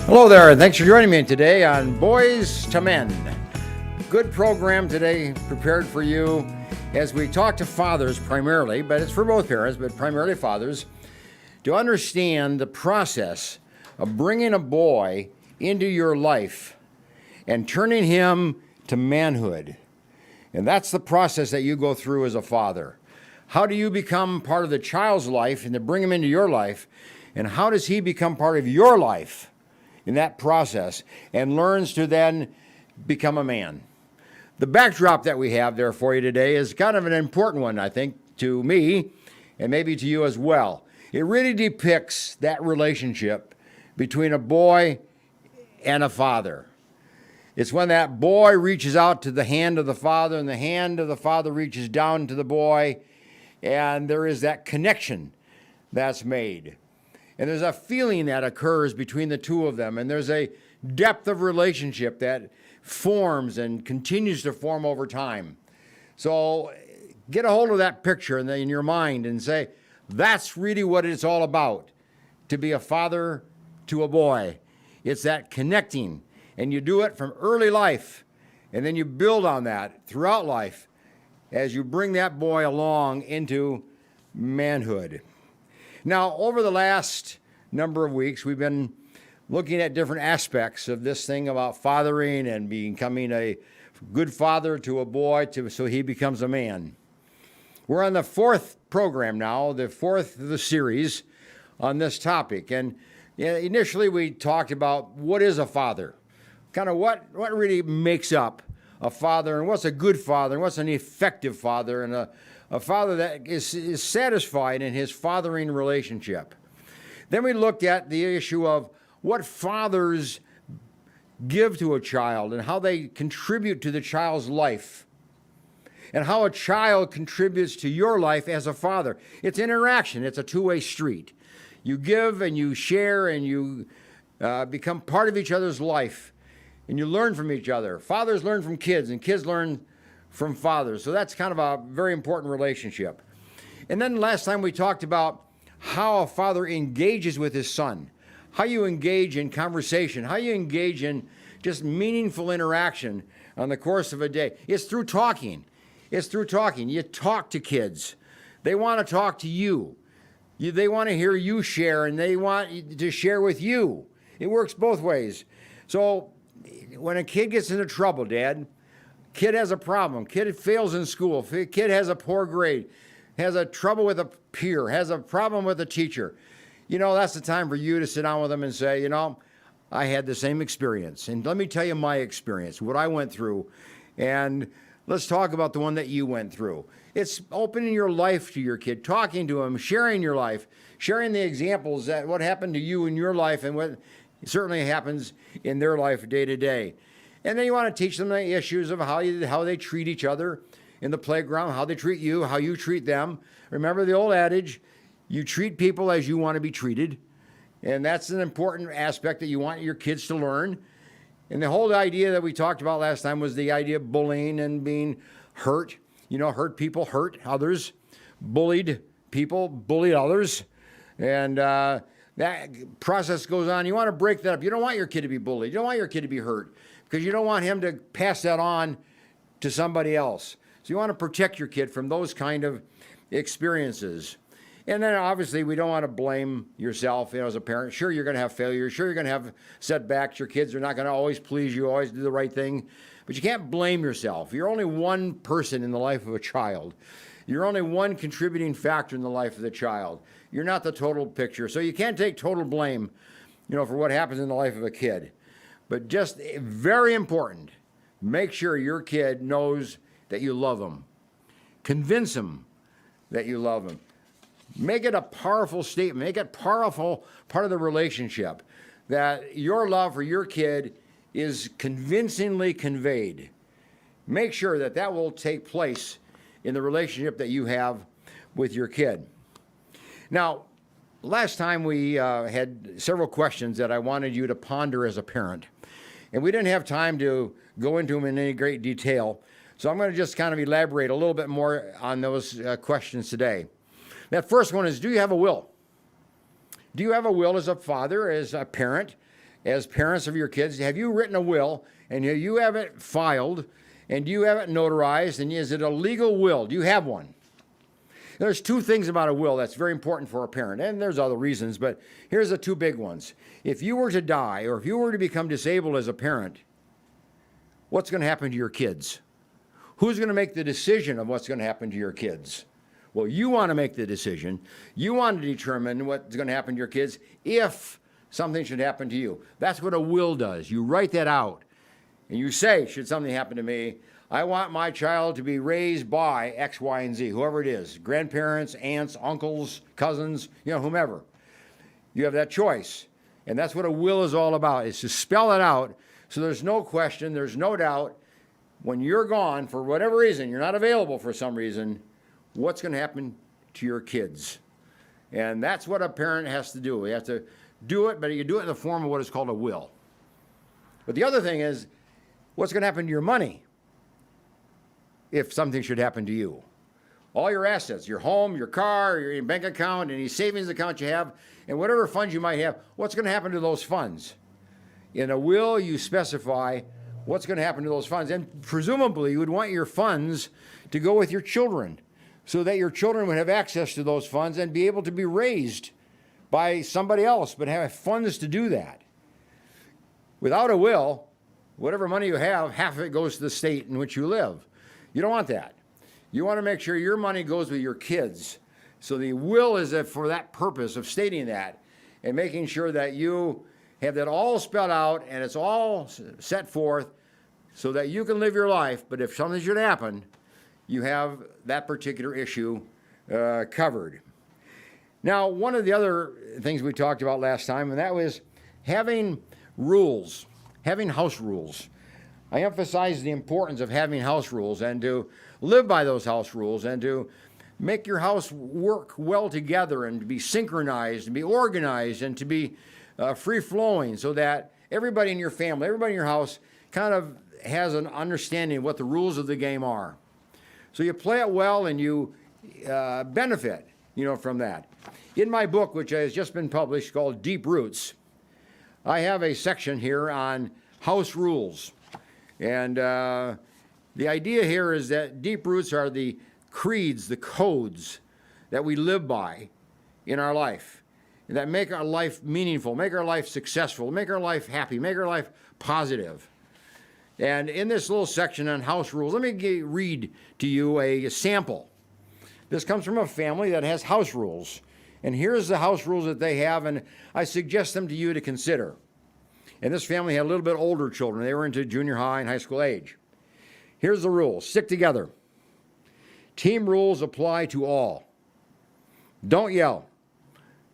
Hello there, and thanks for joining me today on Boys to Men. Good program today prepared for you as we talk to fathers primarily, but it's for both parents, but primarily fathers, to understand the process of bringing a boy into your life and turning him to manhood. And that's the process that you go through as a father. How do you become part of the child's life and to bring him into your life? And how does he become part of your life in that process and learns to then become a man? The backdrop that we have there for you today is kind of an important one, I think, to me and maybe to you as well. It really depicts that relationship between a boy and a father. It's when that boy reaches out to the hand of the father and the hand of the father reaches down to the boy, and there is that connection that's made. And there's a feeling that occurs between the two of them, and there's a depth of relationship that forms and continues to form over time. So get a hold of that picture in your mind and say, that's really what it's all about, to be a father to a boy. It's that connecting, and you do it from early life, and then you build on that throughout life as you bring that boy along into manhood. Now, over the last number of weeks, we've been looking at different aspects of this thing about fathering and becoming a good father to a boy so he becomes a man. We're on the fourth program now, the fourth of the series on this topic. And initially we talked about what is a father, kind of what really makes up a father and what's a good father and what's an effective father and a father that is satisfied in his fathering relationship. Then we looked at the issue of what fathers give to a child and how they contribute to the child's life and how a child contributes to your life as a father. It's interaction. It's a two-way street. You give and you share and you become part of each other's life and you learn from each other. Fathers learn from kids and kids learn from fathers. So that's kind of a very important relationship. And then last time we talked about how a father engages with his son, how you engage in conversation, how you engage in just meaningful interaction on the course of a day. It's through talking. It's through talking. You talk to kids. They want to talk to you. They want to hear you share, and they want to share with you. It works both ways. So when a kid gets into trouble, Dad, kid has a problem, kid fails in school, kid has a poor grade, has a trouble with a peer, has a problem with a teacher, that's the time for you to sit down with them and say, I had the same experience. And let me tell you my experience, what I went through. And let's talk about the one that you went through. It's opening your life to your kid, talking to him, sharing your life, sharing the examples that what happened to you in your life and what certainly happens in their life day to day. And then you want to teach them the issues of how they treat each other in the playground, how they treat you, how you treat them. Remember the old adage, you treat people as you want to be treated. And that's an important aspect that you want your kids to learn. And the whole idea that we talked about last time was the idea of bullying and being hurt. Hurt people hurt others. Bullied people bully others. And that process goes on. You want to break that up. You don't want your kid to be bullied. You don't want your kid to be hurt because you don't want him to pass that on to somebody else. So you want to protect your kid from those kind of experiences. And then obviously we don't want to blame yourself, as a parent. Sure, you're going to have failures. Sure, you're going to have setbacks. Your kids are not going to always please you, always do the right thing. But you can't blame yourself. You're only one person in the life of a child. You're only one contributing factor in the life of the child. You're not the total picture. So you can't take total blame, for what happens in the life of a kid. But just very important, make sure your kid knows that you love them. Convince them that you love them. Make it a powerful statement. Make it powerful part of the relationship that your love for your kid is convincingly conveyed. Make sure that will take place in the relationship that you have with your kid. Now, last time we had several questions that I wanted you to ponder as a parent. And we didn't have time to go into them in any great detail. So I'm going to just kind of elaborate a little bit more on those questions today. That first one is, do you have a will? Do you have a will as a father, as a parent? as parents of your kids, have you written a will and you have it filed and do you have it notarized, and is it a legal will? Do you have one? There's two things about a will that's very important for a parent, and there's other reasons, but here's the two big ones. If you were to die or if you were to become disabled as a parent, what's going to happen to your kids? Who's going to make the decision of what's going to happen to your kids? Well, you want to make the decision. You want to determine what's going to happen to your kids if something should happen to you. That's what a will does. You write that out, and you say, should something happen to me, I want my child to be raised by X, Y, and Z, whoever it is, grandparents, aunts, uncles, cousins, whomever. You have that choice, and that's what a will is all about, is to spell it out so there's no question, there's no doubt, when you're gone, for whatever reason, you're not available for some reason, what's going to happen to your kids. And that's what a parent has to do. You have to do it, but you do it in the form of what is called a will. But the other thing is, what's going to happen to your money if something should happen to you? All your assets, your home, your car, your bank account, any savings account you have, and whatever funds you might have, what's going to happen to those funds? In a will, you specify what's going to happen to those funds. And presumably, you would want your funds to go with your children so that your children would have access to those funds and be able to be raised by somebody else, but have funds to do that. Without a will, whatever money you have, half of it goes to the state in which you live. You don't want that. You want to make sure your money goes with your kids. So the will is for that purpose of stating that and making sure that you have that all spelled out and it's all set forth so that you can live your life, but if something should happen, you have that particular issue covered. Now, one of the other things we talked about last time, and that was having rules, having house rules. I emphasize the importance of having house rules and to live by those house rules and to make your house work well together and to be synchronized and be organized and to be free-flowing so that everybody in your family, everybody in your house kind of has an understanding of what the rules of the game are. So you play it well and you benefit, from that. In my book, which has just been published called Deep Roots, I have a section here on house rules. And the idea here is that deep roots are the creeds, the codes that we live by in our life, that make our life meaningful, make our life successful, make our life happy, make our life positive. And in this little section on house rules, let me read to you a sample. This comes from a family that has house rules. And here's the house rules that they have, and I suggest them to you to consider. And this family had a little bit older children. They were into junior high and high school age. Here's the rules. Stick together. Team rules apply to all. Don't yell.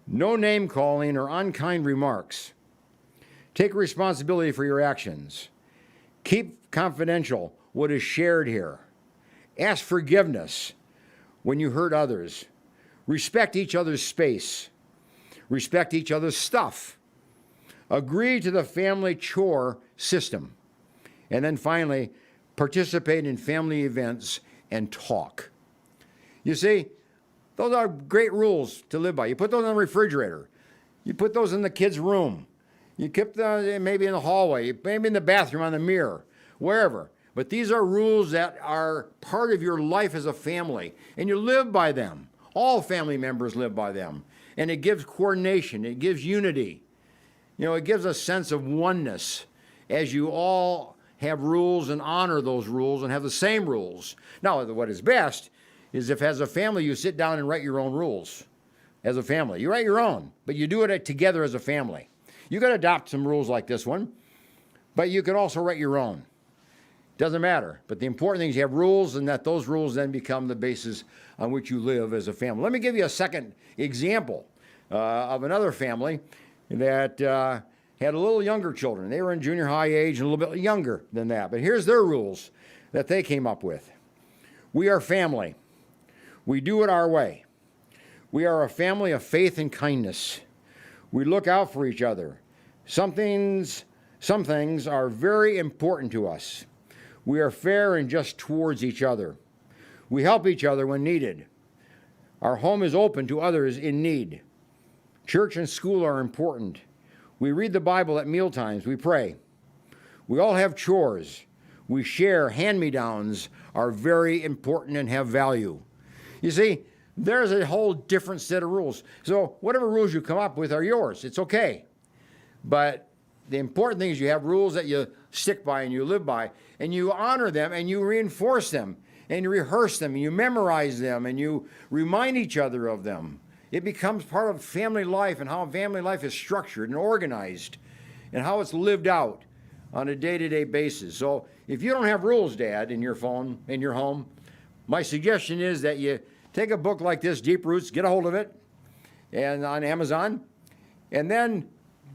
No name calling or unkind remarks. Take responsibility for your actions. Keep confidential what is shared here. Ask forgiveness when you hurt others. Respect each other's space. Respect each other's stuff. Agree to the family chore system. And then finally, participate in family events and talk. You see, those are great rules to live by. You put those on the refrigerator. You put those in the kids' room. You keep them maybe in the hallway, maybe in the bathroom, on the mirror, wherever. But these are rules that are part of your life as a family, and you live by them. All family members live by them. And it gives coordination. It gives unity. It gives a sense of oneness as you all have rules and honor those rules and have the same rules. Now, what is best is if as a family you sit down and write your own rules as a family. You write your own, but you do it together as a family. You can adopt some rules like this one, but you can also write your own. Doesn't matter. But the important thing is you have rules and that those rules then become the basis on which you live as a family. Let me give you a second example of another family that had a little younger children. They were in junior high age and a little bit younger than that. But here's their rules that they came up with. We are family. We do it our way. We are a family of faith and kindness. We look out for each other. Some things are very important to us. We are fair and just towards each other. We help each other when needed. Our home is open to others in need. Church and school are important. We read the Bible at mealtimes. We pray. We all have chores. We share. Hand-me-downs are very important and have value. You see, there's a whole different set of rules. So whatever rules you come up with are yours. It's okay. But the important thing is you have rules that you stick by and you live by, and you honor them and you reinforce them and you rehearse them and you memorize them and you remind each other of them. It becomes part of family life and how family life is structured and organized and how it's lived out on a day-to-day basis. So if you don't have rules, Dad, in your home, my suggestion is that you take a book like this, Deep Roots, get a hold of it, and on Amazon, and then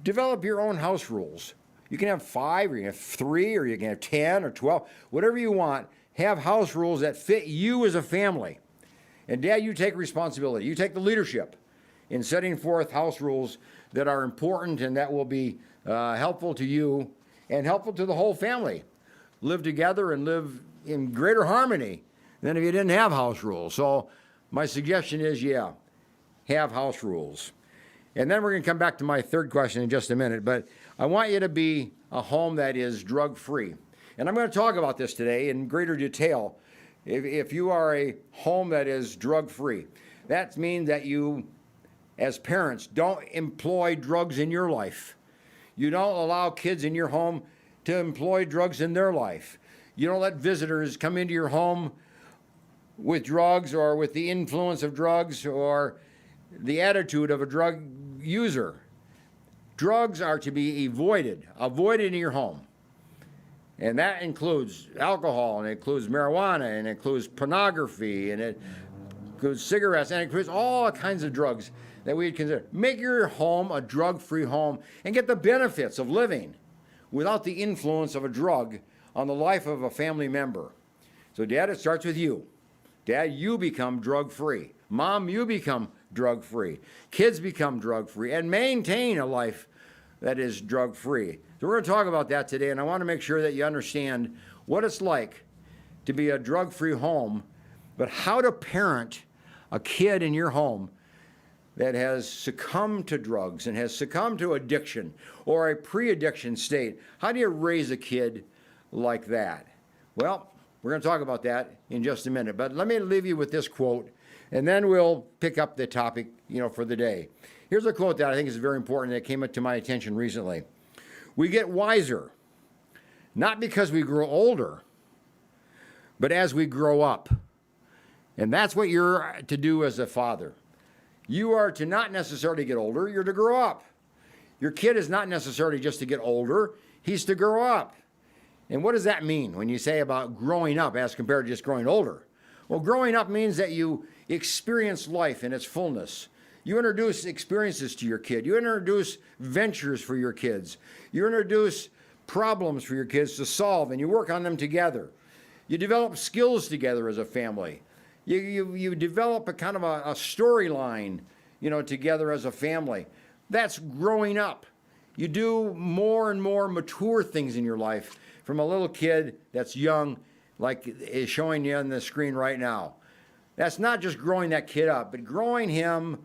develop your own house rules. You can have 5, or you can have 3, or you can have 10 or 12, whatever you want. Have house rules that fit you as a family. And Dad, you take responsibility. You take the leadership in setting forth house rules that are important and that will be helpful to you and helpful to the whole family. Live together and live in greater harmony than if you didn't have house rules. So my suggestion is, have house rules. And then we're going to come back to my third question in just a minute, but I want you to be a home that is drug-free. And I'm going to talk about this today in greater detail. If you are a home that is drug-free, that means that you, as parents, don't employ drugs in your life. You don't allow kids in your home to employ drugs in their life. You don't let visitors come into your home with drugs or with the influence of drugs or the attitude of a drug user. Drugs are to be avoided in your home. And that includes alcohol, and it includes marijuana, and it includes pornography, and it includes cigarettes, and it includes all kinds of drugs that we'd consider. Make your home a drug-free home and get the benefits of living without the influence of a drug on the life of a family member. So, Dad, it starts with you. Dad, you become drug-free. Mom, you become drug-free. Kids become drug-free and maintain a life that is drug-free. So we're going to talk about that today, and I want to make sure that you understand what it's like to be a drug-free home, but how to parent a kid in your home that has succumbed to drugs and has succumbed to addiction or a pre-addiction state. How do you raise a kid like that? Well, we're going to talk about that in just a minute, but let me leave you with this quote, and then we'll pick up the topic, for the day. Here's a quote that I think is very important that came to my attention recently. We get wiser, not because we grow older, but as we grow up. And that's what you're to do as a father. You are to not necessarily get older, you're to grow up. Your kid is not necessarily just to get older, he's to grow up. And what does that mean when you say about growing up as compared to just growing older? Well, growing up means that you experience life in its fullness. You introduce experiences to your kid. You introduce ventures for your kids. You introduce problems for your kids to solve, and you work on them together. You develop skills together as a family. You develop a kind of a storyline, together as a family. That's growing up. You do more and more mature things in your life from a little kid that's young, like is showing you on the screen right now. That's not just growing that kid up, but growing him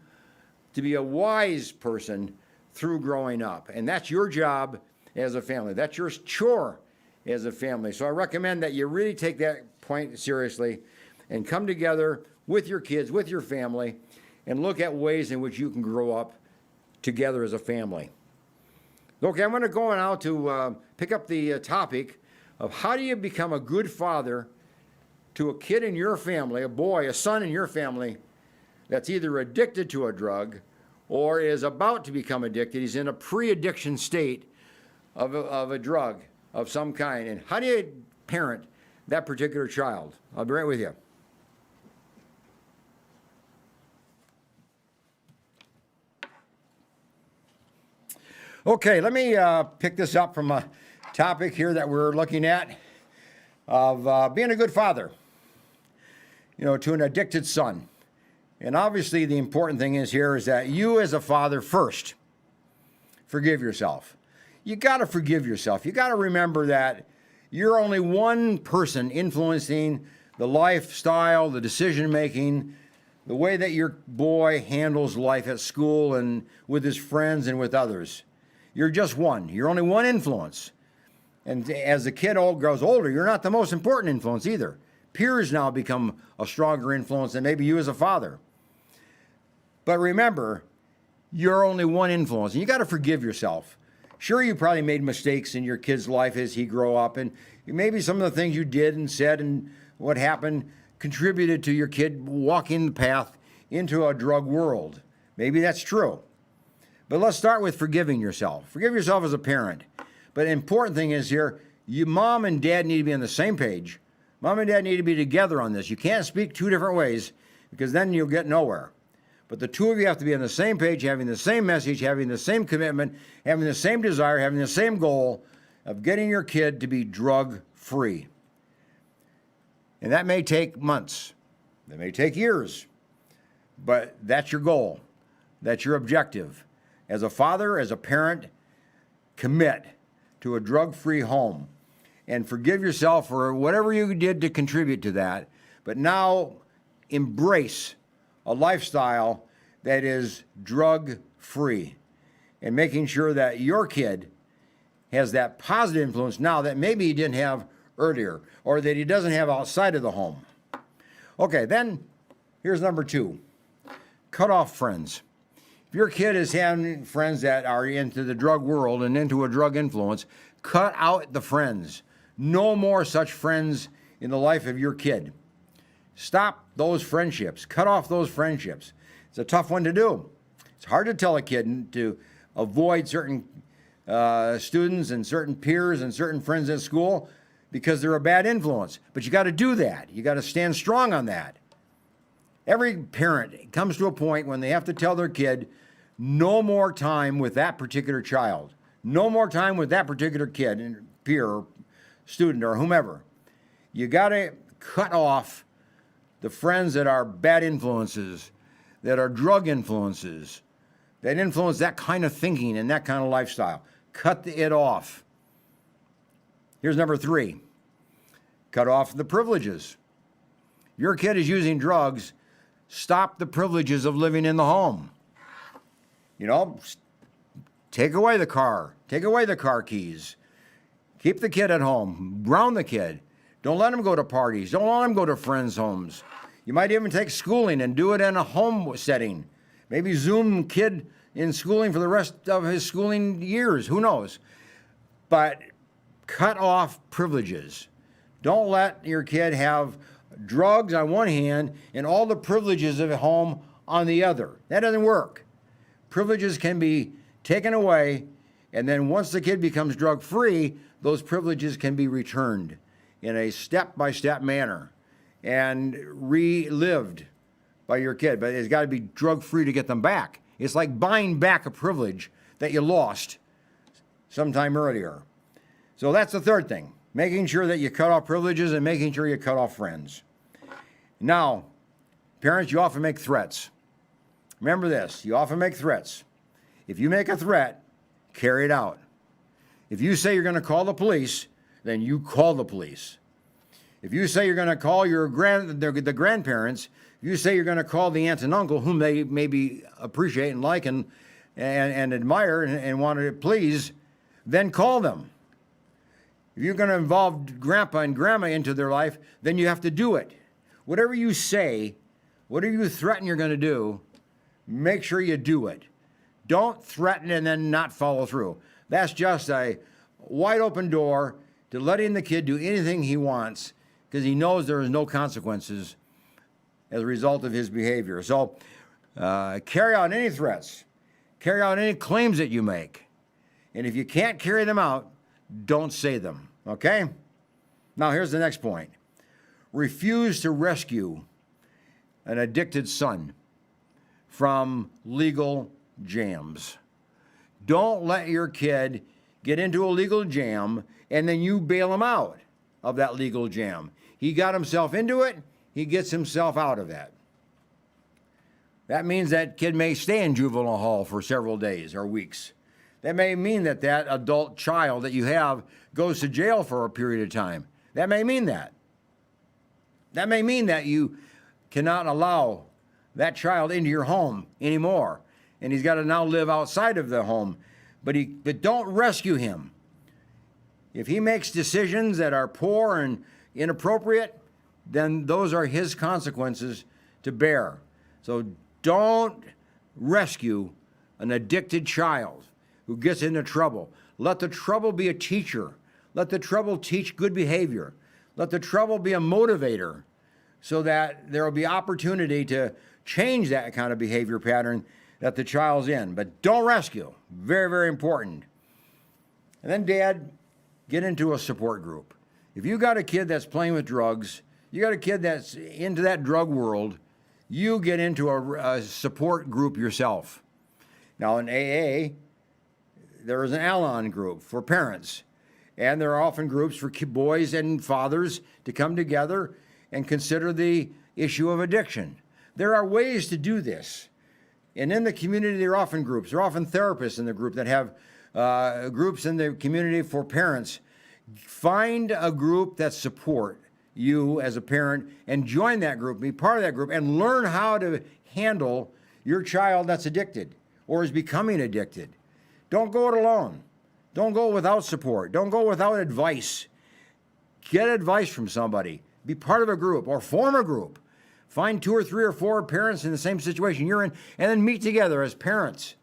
to be a wise person through growing up. And that's your job as a family. That's your chore as a family. So I recommend that you really take that point seriously and come together with your kids, with your family, and look at ways in which you can grow up together as a family. Okay, I'm going to go now to pick up the topic of how do you become a good father to a kid in your family, a boy, a son in your family, that's either addicted to a drug or is about to become addicted. He's in a pre-addiction state of a drug of some kind. And how do you parent that particular child? I'll be right with you. Okay, let me pick this up from a topic here that we're looking at of being a good father, to an addicted son. And obviously the important thing is that you as a father first forgive yourself. You got to forgive yourself. You got to remember that you're only one person influencing the lifestyle, the decision making, the way that your boy handles life at school and with his friends and with others. You're just one. You're only one influence. And as the kid grows older, you're not the most important influence either. Peers now become a stronger influence than maybe you as a father. But remember, you're only one influence, and you got to forgive yourself. Sure, you probably made mistakes in your kid's life as he grew up, and maybe some of the things you did and said and what happened contributed to your kid walking the path into a drug world. Maybe that's true. But let's start with forgiving yourself. Forgive yourself as a parent. But the important thing is here, mom and dad need to be on the same page. Mom and dad need to be together on this. You can't speak two different ways because then you'll get nowhere. But the two of you have to be on the same page, having the same message, having the same commitment, having the same desire, having the same goal of getting your kid to be drug-free. And that may take months. That may take years. But that's your goal. That's your objective. As a father, as a parent, commit to a drug-free home and forgive yourself for whatever you did to contribute to that. But now embrace a lifestyle that is drug-free and making sure that your kid has that positive influence now that maybe he didn't have earlier or that he doesn't have outside of the home. Okay, then here's number 2. Cut off friends. If your kid is having friends that are into the drug world and into a drug influence, cut out the friends. No more such friends in the life of your kid. Stop those friendships. Cut off those friendships. It's a tough one to do. It's hard to tell a kid to avoid certain students and certain peers and certain friends at school because they're a bad influence. But you got to do that. You got to stand strong on that. Every parent comes to a point when they have to tell their kid, no more time with that particular child. No more time with that particular kid, peer, or student, or whomever. You got to cut off the friends that are bad influences, that are drug influences, that influence that kind of thinking and that kind of lifestyle. Cut it off. Here's number 3. Cut off the privileges. Your kid is using drugs. Stop the privileges of living in the home. You know, take away the car. Take away the car keys. Keep the kid at home. Ground the kid. Don't let him go to parties. Don't let him go to friends' homes. You might even take schooling and do it in a home setting. Maybe Zoom kid in schooling for the rest of his schooling years. Who knows? But cut off privileges. Don't let your kid have drugs on one hand and all the privileges of a home on the other. That doesn't work. Privileges can be taken away, and then once the kid becomes drug-free, those privileges can be returned in a step-by-step manner and relived by your kid. But it's got to be drug-free to get them back. It's like buying back a privilege that you lost sometime earlier. So that's the third thing, making sure that you cut off privileges and making sure you cut off friends. Now, parents, you often make threats. Remember this, you often make threats. If you make a threat, carry it out. If you say you're going to call the police, then you call the police. If you say you're going to call the grandparents, if you say you're going to call the aunt and uncle, whom they maybe appreciate and like and admire and want to please, then call them. If you're going to involve grandpa and grandma into their life, then you have to do it. Whatever you say, whatever you threaten you're going to do, make sure you do it. Don't threaten and then not follow through. That's just a wide open door to letting the kid do anything he wants because he knows there is no consequences as a result of his behavior. So carry out any threats. Carry out any claims that you make. And if you can't carry them out, don't say them, okay? Now, here's the next point. Refuse to rescue an addicted son from legal jams. Don't let your kid get into a legal jam and then you bail him out of that legal jam. He got himself into it, he gets himself out of that. That means that kid may stay in juvenile hall for several days or weeks. That may mean that that adult child that you have goes to jail for a period of time. That may mean that. That may mean that you cannot allow that child into your home anymore, and he's got to now live outside of the home. but don't rescue him. If he makes decisions that are poor and inappropriate, then those are his consequences to bear. So don't rescue an addicted child who gets into trouble. Let the trouble be a teacher. Let the trouble teach good behavior. Let the trouble be a motivator so that there will be opportunity to change that kind of behavior pattern that the child's in. But don't rescue. Very, very important. And then, Dad, get into a support group. If you got a kid that's playing with drugs, you got a kid that's into that drug world, you get into a support group yourself. Now, in AA, there is an Allan group for parents, and there are often groups for boys and fathers to come together and consider the issue of addiction. There are ways to do this. And in the community, there are often groups. There are often therapists in the group that have groups in the community for parents. Find a group that support you as a parent and join that group, be part of that group, and learn how to handle your child that's addicted or is becoming addicted. Don't go it alone. Don't go without support. Don't go without advice. Get advice from somebody. Be part of a group or form a group. Find 2 or 3 or 4 parents in the same situation you're in, and then meet together as parents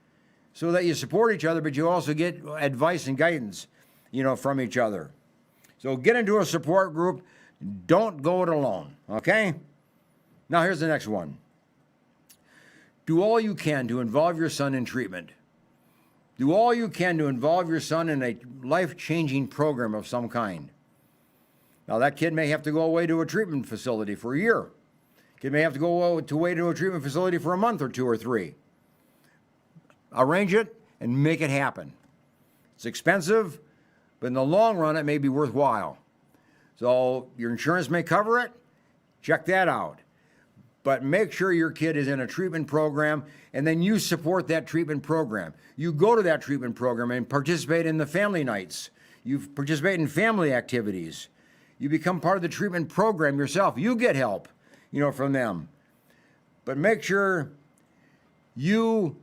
so that you support each other, but you also get advice and guidance, from each other. So get into a support group. Don't go it alone, okay? Now here's the next one. Do all you can to involve your son in treatment. Do all you can to involve your son in a life-changing program of some kind. Now that kid may have to go away to a treatment facility for a year. Kid may have to go away to a treatment facility for a month or 2 or 3. Arrange it and make it happen. It's expensive, but in the long run, it may be worthwhile. So your insurance may cover it. Check that out. But make sure your kid is in a treatment program, and then you support that treatment program. You go to that treatment program and participate in the family nights. You participate in family activities. You become part of the treatment program yourself. You get help, from them. But make sure you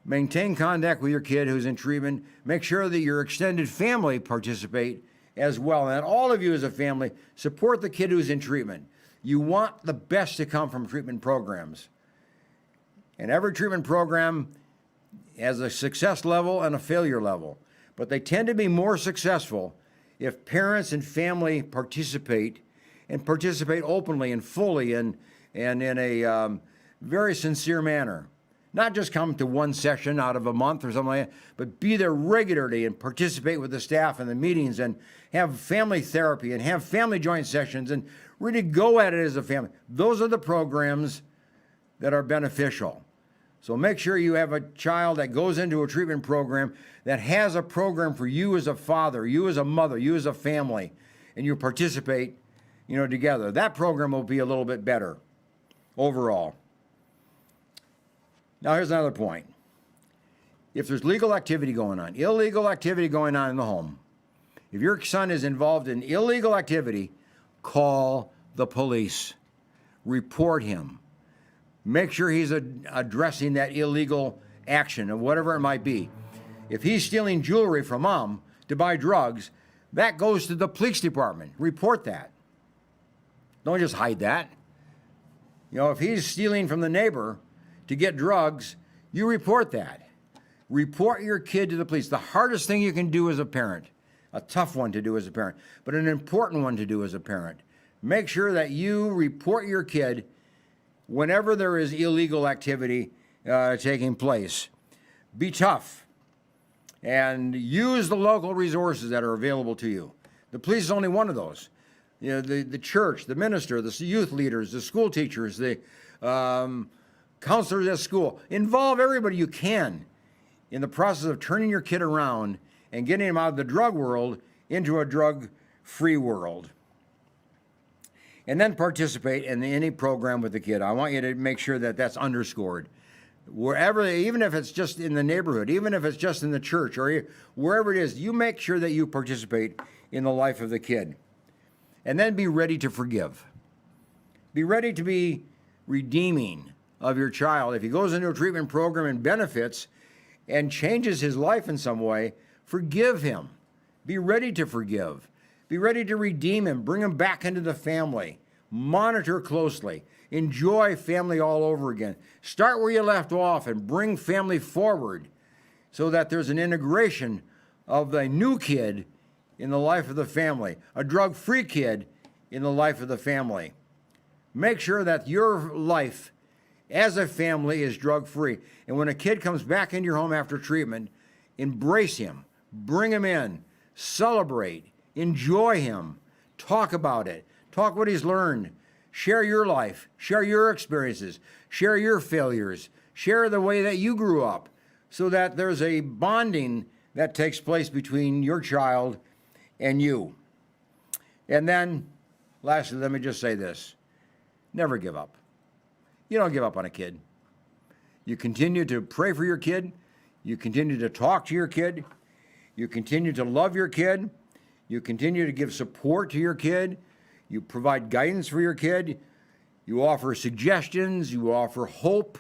maintain contact with your kid who's in treatment. Make sure that your extended family participate as well. And all of you as a family support the kid who's in treatment. You want the best to come from treatment programs. And every treatment program has a success level and a failure level. But they tend to be more successful if parents and family participate and participate openly and fully and in a very sincere manner. Not just come to one session out of a month or something like that, but be there regularly and participate with the staff in the meetings and have family therapy and have family joint sessions and really go at it as a family. Those are the programs that are beneficial. So make sure you have a child that goes into a treatment program that has a program for you as a father, you as a mother, you as a family, and you participate, together. That program will be a little bit better overall. Now, here's another point. If there's legal activity going on, illegal activity going on in the home, if your son is involved in illegal activity, call the police. Report him. Make sure he's addressing that illegal action or whatever it might be. If he's stealing jewelry from mom to buy drugs, that goes to the police department. Report that. Don't just hide that. If he's stealing from the neighbor to get drugs, you report that. Report your kid to the police. The hardest thing you can do as a parent, a tough one to do as a parent, but an important one to do as a parent. Make sure that you report your kid whenever there is illegal activity taking place. Be tough and use the local resources that are available to you. The police is only one of those. The church, the minister, the youth leaders, the school teachers, the counselors at school. Involve everybody you can in the process of turning your kid around and getting him out of the drug world into a drug-free world. And then participate in any program with the kid. I want you to make sure that that's underscored. Wherever, even if it's just in the neighborhood, even if it's just in the church or wherever it is, you make sure that you participate in the life of the kid. And then be ready to forgive. Be ready to be redeeming of your child. If he goes into a treatment program and benefits, and changes his life in some way, forgive him. Be ready to forgive. Be ready to redeem him. Bring him back into the family. Monitor closely. Enjoy family all over again. Start where you left off and bring family forward so that there's an integration of the new kid in the life of the family, a drug-free kid in the life of the family. Make sure that your life as a family is drug-free. And when a kid comes back into your home after treatment, embrace him, bring him in, celebrate, enjoy him, talk about it, talk what he's learned, share your life, share your experiences, share your failures, share the way that you grew up, so that there's a bonding that takes place between your child and you. And then, lastly, let me just say this. Never give up. You don't give up on a kid. You continue to pray for your kid. You continue to talk to your kid. You continue to love your kid. You continue to give support to your kid. You provide guidance for your kid. You offer suggestions. You offer hope.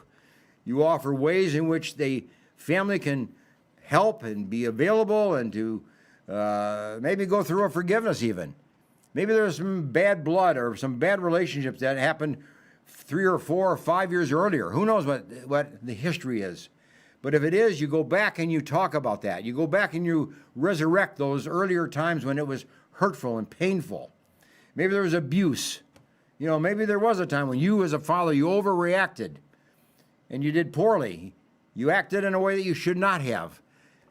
You offer ways in which the family can help and be available and to maybe go through a forgiveness even. Maybe there's some bad blood or some bad relationships that happened 3 or 4 or 5 years earlier. Who knows what the history is? But if it is, you go back and you talk about that. You go back and you resurrect those earlier times when it was hurtful and painful. Maybe there was abuse. You know, maybe there was a time when you as a father, you overreacted and you did poorly. You acted in a way that you should not have.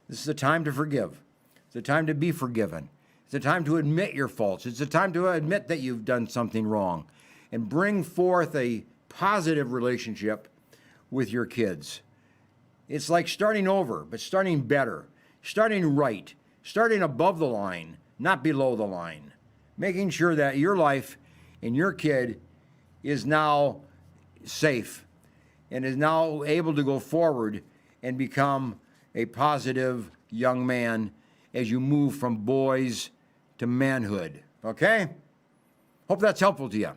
This is the time to forgive. It's the time to be forgiven. It's the time to admit your faults. It's the time to admit that you've done something wrong and bring forth a positive relationship with your kids. It's like starting over, but starting better, starting right, starting above the line, not below the line, making sure that your life and your kid is now safe and is now able to go forward and become a positive young man as you move from boys to manhood. Okay? Hope that's helpful to you.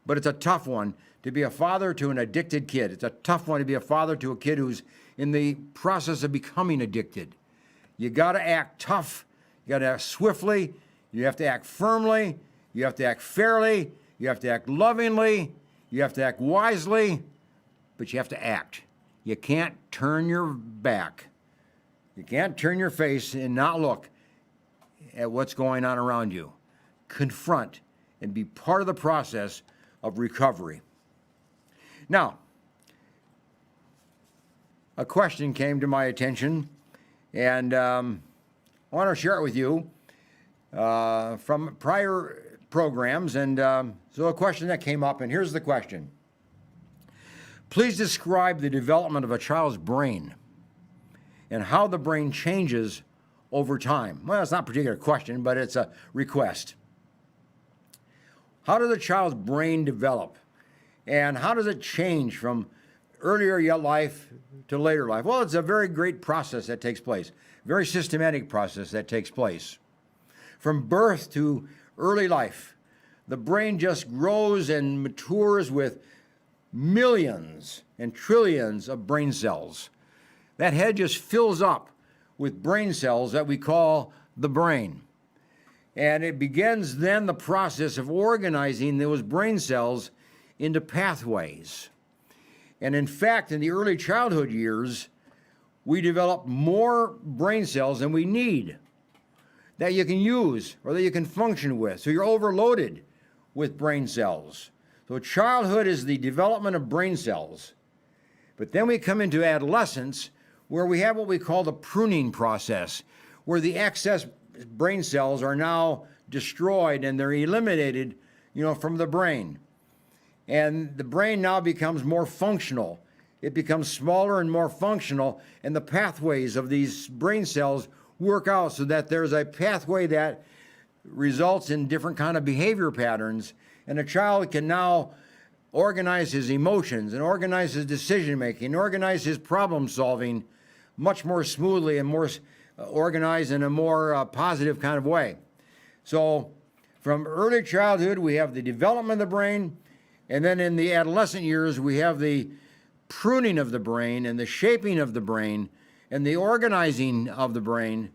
But it's a tough one to be a father to an addicted kid. It's a tough one to be a father to a kid who's in the process of becoming addicted. You got to act tough. You got to act swiftly. You have to act firmly. You have to act fairly. You have to act lovingly. You have to act wisely. But you have to act. You can't turn your back. You can't turn your face and not look at what's going on around you. Confront and be part of the process of recovery. Now, a question came to my attention, and I want to share it with you from prior programs. And so a question that came up, and here's the question. Please describe the development of a child's brain and how the brain changes over time. Well, it's not a particular question, but it's a request. How does a child's brain develop? And how does it change from earlier life to later life? Well, it's a very great process that takes place, very systematic process that takes place. From birth to early life, the brain just grows and matures with millions and trillions of brain cells. That head just fills up with brain cells that we call the brain. And it begins then the process of organizing those brain cells into pathways. And in fact, in the early childhood years, we develop more brain cells than we need that you can use or that you can function with. So you're overloaded with brain cells. So childhood is the development of brain cells. But then we come into adolescence where we have what we call the pruning process, where the excess brain cells are now destroyed and they're eliminated, from the brain. And the brain now becomes more functional. It becomes smaller and more functional, and the pathways of these brain cells work out so that there's a pathway that results in different kind of behavior patterns, and a child can now organize his emotions and organize his decision making, organize his problem solving much more smoothly and more organized in a more positive kind of way. So from early childhood, we have the development of the brain, and then in the adolescent years, we have the pruning of the brain and the shaping of the brain and the organizing of the brain.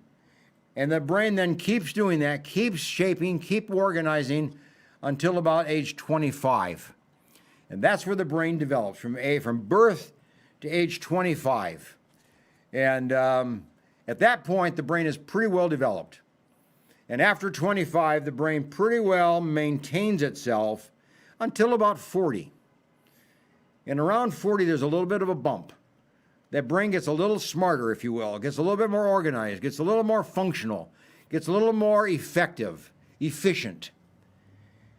And the brain then keeps doing that, keeps shaping, keep organizing until about age 25. And that's where the brain develops, from birth to age 25. And at that point, the brain is pretty well developed. And after 25, the brain pretty well maintains itself until about 40. And around 40, there's a little bit of a bump. That brain gets a little smarter, if you will, gets a little bit more organized, gets a little more functional, gets a little more effective, efficient.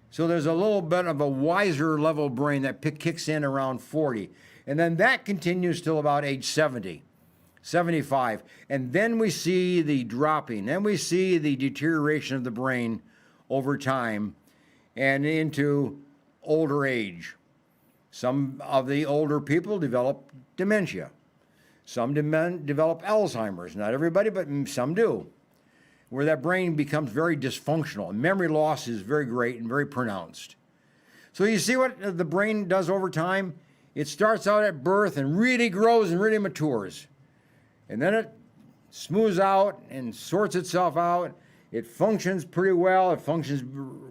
So there's a little bit of a wiser level brain that kicks in around 40. And then that continues till about age 70, 75. And then we see the dropping, then we see the deterioration of the brain over time and into older age. Some of the older people develop dementia. Some develop Alzheimer's. Not everybody, but some do, where that brain becomes very dysfunctional. And memory loss is very great and very pronounced. So you see what the brain does over time? It starts out at birth and really grows and really matures. And then it smooths out and sorts itself out. It functions pretty well. It functions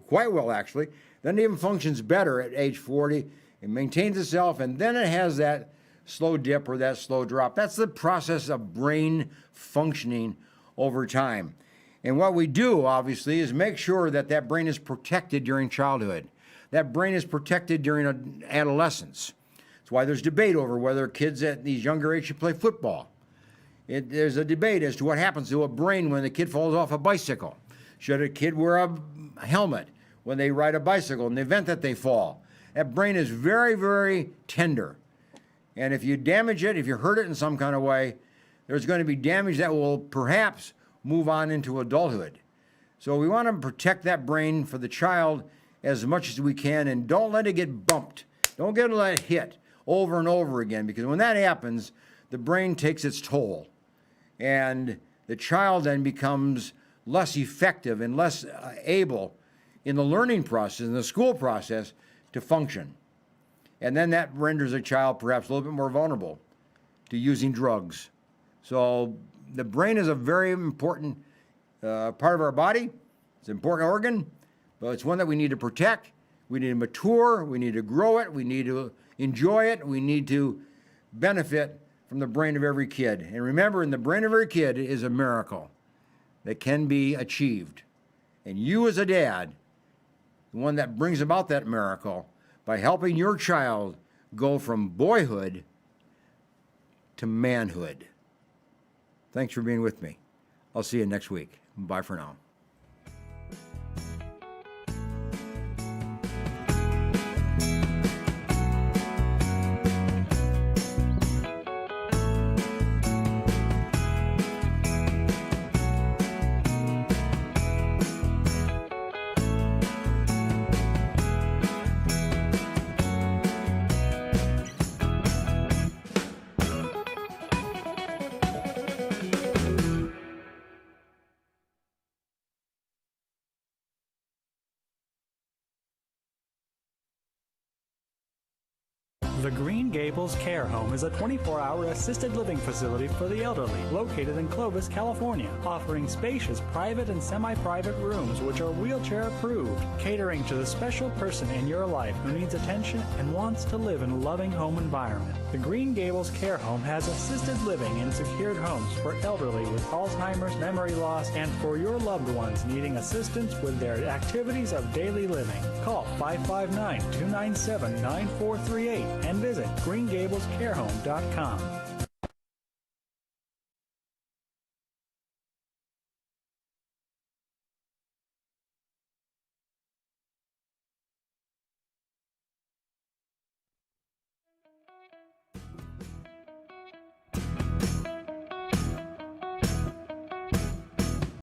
quite well, actually. Then it even functions better at age 40. It maintains itself, and then it has that slow dip or that slow drop. That's the process of brain functioning over time. And what we do, obviously, is make sure that that brain is protected during childhood. That brain is protected during adolescence. That's why there's debate over whether kids at these younger ages should play football. There's a debate as to what happens to a brain when the kid falls off a bicycle. Should a kid wear a helmet when they ride a bicycle in the event that they fall? That brain is very, very tender. And if you damage it, if you hurt it in some kind of way, there's going to be damage that will perhaps move on into adulthood. So we want to protect that brain for the child as much as we can, and don't let it get bumped. Don't let it hit over and over again, because when that happens, the brain takes its toll. And the child then becomes less effective and less able in the learning process, in the school process, to function. And then that renders a child perhaps a little bit more vulnerable to using drugs. So the brain is a very important part of our body. It's an important organ, but it's one that we need to protect. We need to mature. We need to grow it. We need to enjoy it. We need to benefit from the brain of every kid. And remember, in the brain of every kid is a miracle that can be achieved. And you as a dad, the one that brings about that miracle, by helping your child go from boyhood to manhood. Thanks for being with me. I'll see you next week. Bye for now. The Green Gables Care Home is a 24-hour assisted living facility for the elderly located in Clovis, California, offering spacious private and semi-private rooms which are wheelchair approved, catering to the special person in your life who needs attention and wants to live in a loving home environment. The Green Gables Care Home has assisted living in secured homes for elderly with Alzheimer's, memory loss, and for your loved ones needing assistance with their activities of daily living. Call 559-297-9438 and visit greengablescarehome.com.